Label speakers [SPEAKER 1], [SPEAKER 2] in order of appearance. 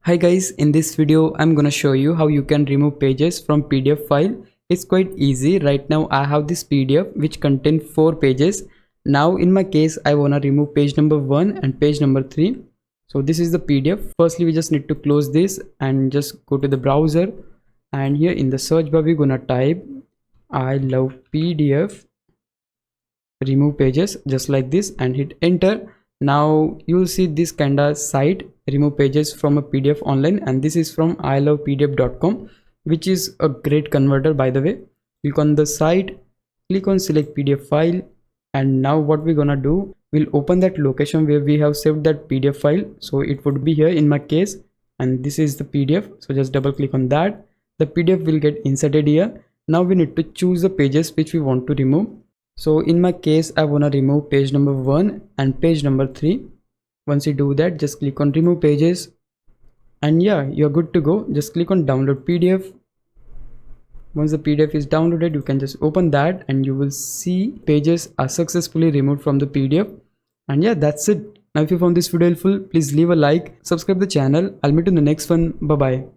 [SPEAKER 1] Hi guys, in this video I'm gonna show you how you can remove pages from PDF file. It's quite easy. Right now I have this PDF which contains 4 pages. Now in my case I wanna remove page number 1 and page number 3. So this is the PDF. Firstly we just need to close this and just go to the browser, and here in the search bar we're gonna type I love PDF remove pages just like this and hit enter. Now you'll see this kind of site, remove pages from a PDF online, and this is from ilovepdf.com, which is a great converter by the way. Click on the site, click on select PDF file, and now what we're gonna do, we'll open that location where we have saved that PDF file. So it would be here in my case, and this is the PDF. So just double click on that, the PDF will get inserted here. Now we need to choose the pages which we want to remove. So in my case I want to remove page number 1 and page number 3. Once you do that, just click on remove pages, and yeah, you're good to go. Just click on download PDF. Once the PDF is downloaded, you can just open that and you will see pages are successfully removed from the PDF. And yeah, that's it. Now if you found this video helpful, please leave a like, subscribe the channel. I'll meet you in the next one. Bye bye.